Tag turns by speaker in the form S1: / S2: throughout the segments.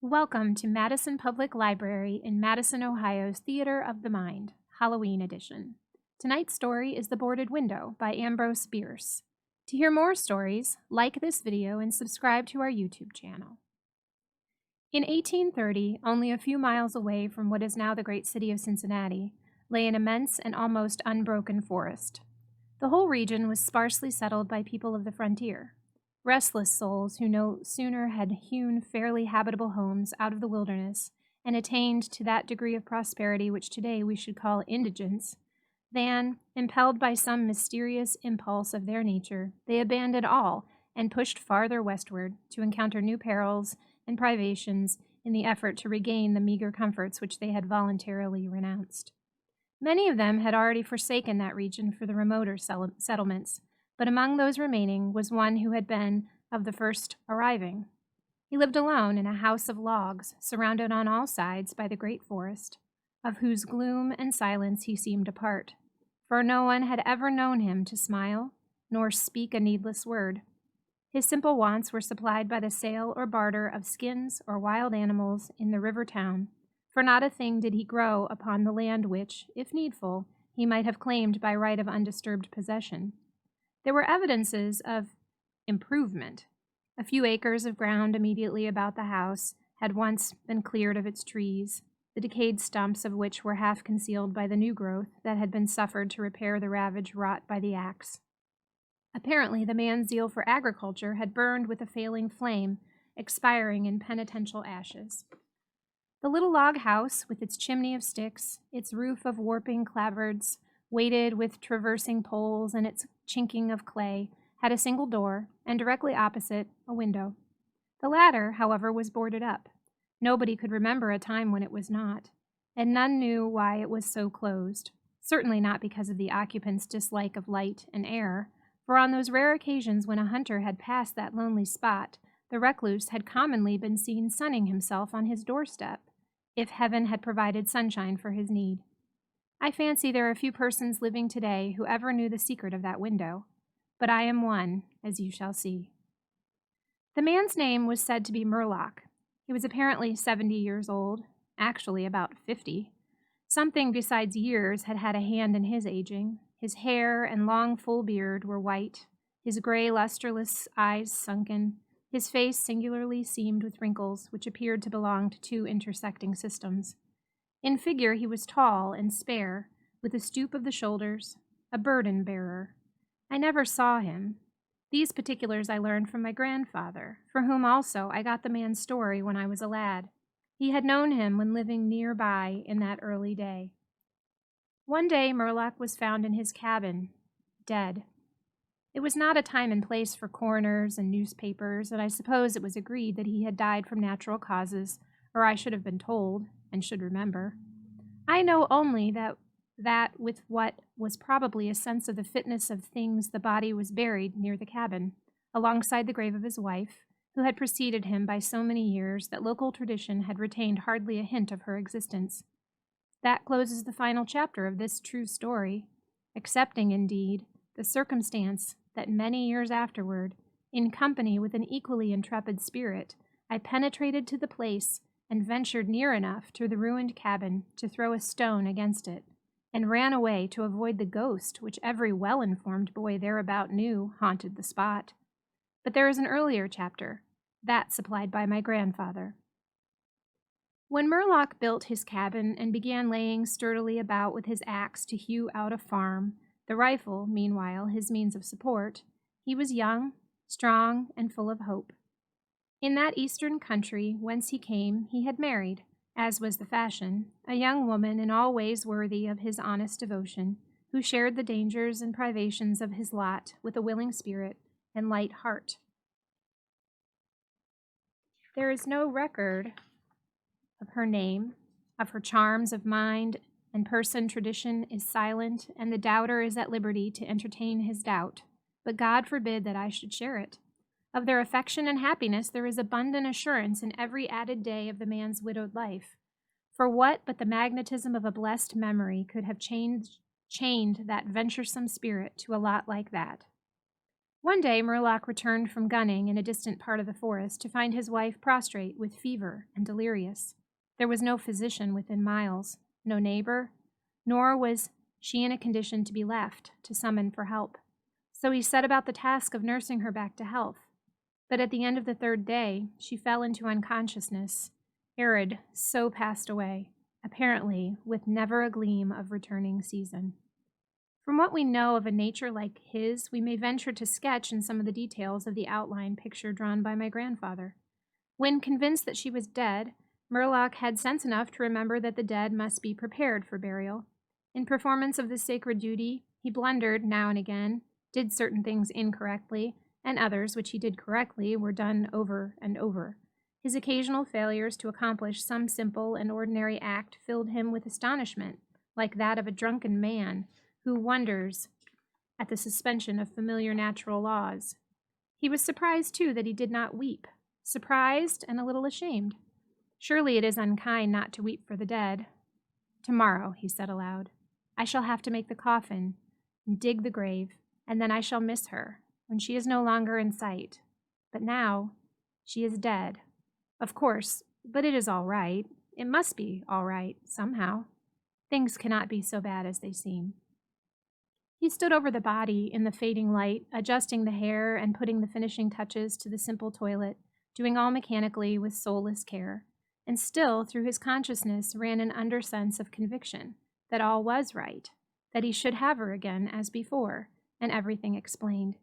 S1: Welcome to Madison Public Library in Madison, Ohio's Theater of the Mind, Halloween edition. Tonight's story is The Boarded Window by Ambrose Bierce. To hear more stories, like this video and subscribe to our YouTube channel. In 1830, only a few miles away from what is now the great city of Cincinnati, lay an immense and almost unbroken forest. The whole region was sparsely settled by people of the frontier. Restless souls who no sooner had hewn fairly habitable homes out of the wilderness and attained to that degree of prosperity which today we should call indigence, than, impelled by some mysterious impulse of their nature, they abandoned all and pushed farther westward to encounter new perils and privations in the effort to regain the meager comforts which they had voluntarily renounced. Many of them had already forsaken that region for the remoter settlements, but among those remaining was one who had been of the first arriving. He lived alone in a house of logs, surrounded on all sides by the great forest, of whose gloom and silence he seemed a part, for no one had ever known him to smile, nor speak a needless word. His simple wants were supplied by the sale or barter of skins or wild animals in the river town, for not a thing did he grow upon the land which, if needful, he might have claimed by right of undisturbed possession. There were evidences of improvement. A few acres of ground immediately about the house had once been cleared of its trees, the decayed stumps of which were half concealed by the new growth that had been suffered to repair the ravage wrought by the axe. Apparently, the man's zeal for agriculture had burned with a failing flame, expiring in penitential ashes. The little log house, with its chimney of sticks, its roof of warping clapboards, weighted with traversing poles, and its chinking of clay, had a single door, and directly opposite, a window. The latter, however, was boarded up. Nobody could remember a time when it was not, and none knew why it was so closed, certainly not because of the occupant's dislike of light and air, for on those rare occasions when a hunter had passed that lonely spot, the recluse had commonly been seen sunning himself on his doorstep, if heaven had provided sunshine for his need. I fancy there are few persons living today who ever knew the secret of that window, but I am one, as you shall see. The man's name was said to be Murlock. He was apparently 70 years old, actually about 50. Something besides years had had a hand in his aging. His hair and long full beard were white, his gray lusterless eyes sunken, his face singularly seamed with wrinkles which appeared to belong to two intersecting systems. In figure he was tall and spare, with a stoop of the shoulders, a burden-bearer. I never saw him. These particulars I learned from my grandfather, for whom also I got the man's story when I was a lad. He had known him when living near by in that early day. One day Murlock was found in his cabin, dead. It was not a time and place for coroners and newspapers, and I suppose it was agreed that he had died from natural causes, or I should have been told, and should remember. I know only that with what was probably a sense of the fitness of things the body was buried near the cabin, alongside the grave of his wife, who had preceded him by so many years that local tradition had retained hardly a hint of her existence. That closes the final chapter of this true story, excepting, indeed, the circumstance that many years afterward, in company with an equally intrepid spirit, I penetrated to the place and ventured near enough to the ruined cabin to throw a stone against it, and ran away to avoid the ghost which every well-informed boy thereabout knew haunted the spot. But there is an earlier chapter, that supplied by my grandfather. When Murlock built his cabin and began laying sturdily about with his axe to hew out a farm, the rifle, meanwhile, his means of support, he was young, strong, and full of hope. In that eastern country whence he came, he had married, as was the fashion, a young woman in all ways worthy of his honest devotion, who shared the dangers and privations of his lot with a willing spirit and light heart. There is no record of her name, of her charms of mind and person. Tradition is silent, and the doubter is at liberty to entertain his doubt, but God forbid that I should share it. Of their affection and happiness there is abundant assurance in every added day of the man's widowed life. For what but the magnetism of a blessed memory could have chained that venturesome spirit to a lot like that? One day Murlock returned from gunning in a distant part of the forest to find his wife prostrate with fever and delirious. There was no physician within miles, no neighbor, nor was she in a condition to be left to summon for help. So he set about the task of nursing her back to health. But at the end of the third day, she fell into unconsciousness. Arid so passed away, apparently with never a gleam of returning season. From what we know of a nature like his, we may venture to sketch in some of the details of the outline picture drawn by my grandfather. When convinced that she was dead, Murlock had sense enough to remember that the dead must be prepared for burial. In performance of this sacred duty, he blundered now and again, did certain things incorrectly, and others, which he did correctly, were done over and over. His occasional failures to accomplish some simple and ordinary act filled him with astonishment, like that of a drunken man who wonders at the suspension of familiar natural laws. He was surprised, too, that he did not weep, surprised and a little ashamed. Surely it is unkind not to weep for the dead. "Tomorrow," he said aloud, "I shall have to make the coffin and dig the grave, and then I shall miss her, when she is no longer in sight. But now, she is dead. Of course, but it is all right. It must be all right, somehow. Things cannot be so bad as they seem." He stood over the body in the fading light, adjusting the hair and putting the finishing touches to the simple toilet, doing all mechanically with soulless care. And still, through his consciousness ran an undersense of conviction that all was right, that he should have her again as before, and everything explained.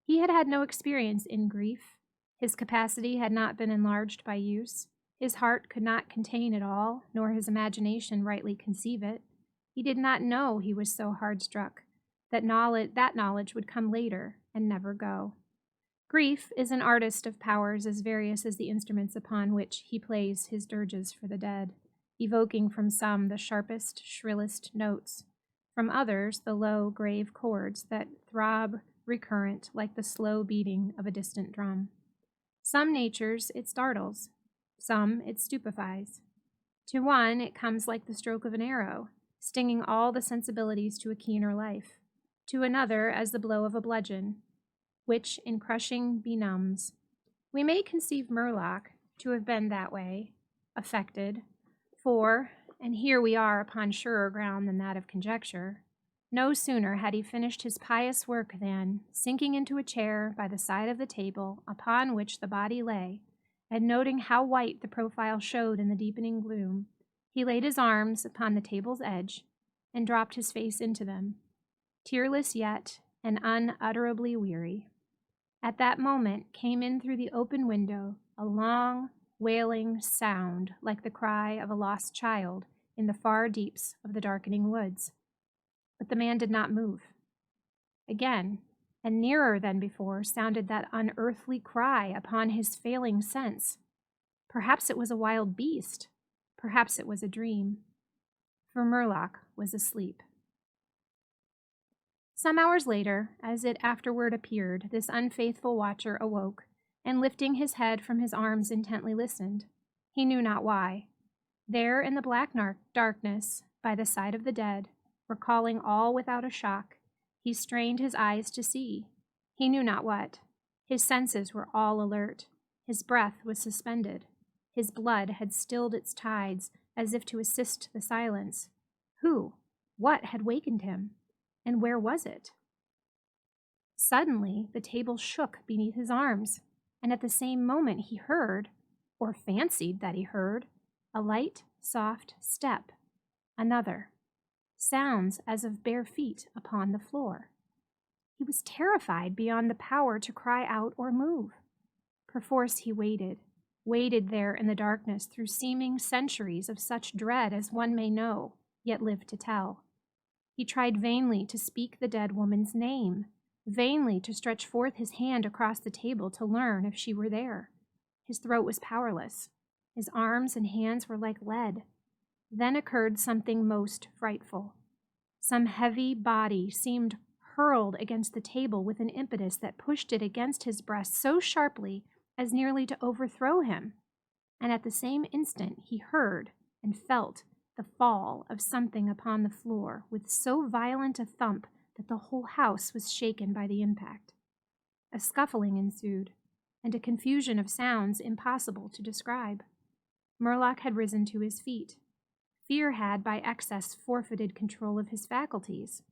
S1: He had had no experience in grief. His capacity had not been enlarged by use. His heart could not contain it all, nor his imagination rightly conceive it. He did not know he was so hard-struck. That knowledge would come later and never go. Grief is an artist of powers as various as the instruments upon which he plays his dirges for the dead, evoking from some the sharpest, shrillest notes, from others the low, grave chords that throb recurrent like the slow beating of a distant drum. Some natures it startles, some it stupefies. To one it comes like the stroke of an arrow, stinging all the sensibilities to a keener life. To another as the blow of a bludgeon, which in crushing benumbs. We may conceive Murlock to have been that way, affected, for, and here we are upon surer ground than that of conjecture, no sooner had he finished his pious work than, sinking into a chair by the side of the table upon which the body lay, and noting how white the profile showed in the deepening gloom, he laid his arms upon the table's edge and dropped his face into them, tearless yet and unutterably weary. At that moment came in through the open window a long, wailing sound like the cry of a lost child in the far deeps of the darkening woods. But the man did not move. Again, and nearer than before, sounded that unearthly cry upon his failing sense. Perhaps it was a wild beast. Perhaps it was a dream. For Murlock was asleep. Some hours later, as it afterward appeared, this unfaithful watcher awoke, and lifting his head from his arms intently listened. He knew not why. There in the black darkness, by the side of the dead, recalling all without a shock, he strained his eyes to see. He knew not what. His senses were all alert. His breath was suspended. His blood had stilled its tides, as if to assist the silence. Who, what had wakened him? And where was it? Suddenly, the table shook beneath his arms, and at the same moment he heard, or fancied that he heard, a light, soft step. Another. Sounds as of bare feet upon the floor. He was terrified beyond the power to cry out or move. Perforce he waited there in the darkness through seeming centuries of such dread as one may know, yet live to tell. He tried vainly to speak the dead woman's name, vainly to stretch forth his hand across the table to learn if she were there. His throat was powerless. His arms and hands were like lead. Then occurred something most frightful. Some heavy body seemed hurled against the table with an impetus that pushed it against his breast so sharply as nearly to overthrow him. And at the same instant he heard and felt the fall of something upon the floor with so violent a thump that the whole house was shaken by the impact. A scuffling ensued, and a confusion of sounds impossible to describe. Murlock had risen to his feet. Fear had, by excess, forfeited control of his faculties.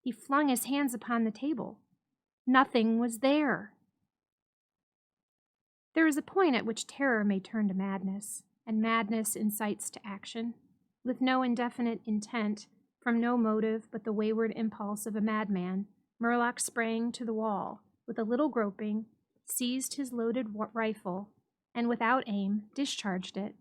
S1: He flung his hands upon the table. Nothing was there. There is a point at which terror may turn to madness, and madness incites to action. With no indefinite intent, from no motive but the wayward impulse of a madman, Murlock sprang to the wall, with a little groping, seized his loaded rifle, and without aim, discharged it.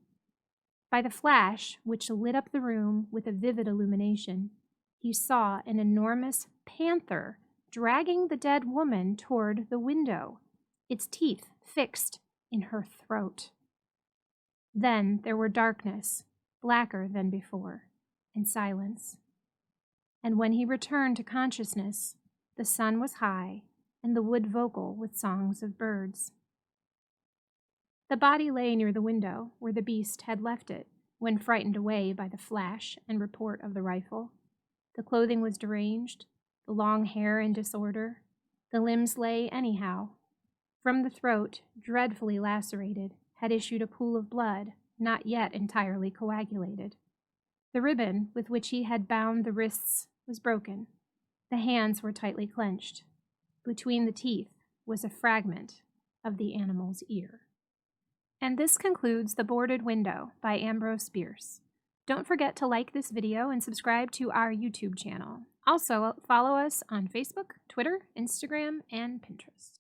S1: By the flash, which lit up the room with a vivid illumination, he saw an enormous panther dragging the dead woman toward the window, its teeth fixed in her throat. Then there were darkness, blacker than before, and silence. And when he returned to consciousness, the sun was high, and the wood vocal with songs of birds. The body lay near the window, where the beast had left it, when frightened away by the flash and report of the rifle. The clothing was deranged, the long hair in disorder. The limbs lay anyhow. From the throat, dreadfully lacerated, had issued a pool of blood, not yet entirely coagulated. The ribbon with which he had bound the wrists was broken. The hands were tightly clenched. Between the teeth was a fragment of the animal's ear. And this concludes The Boarded Window by Ambrose Bierce. Don't forget to like this video and subscribe to our YouTube channel. Also, follow us on Facebook, Twitter, Instagram, and Pinterest.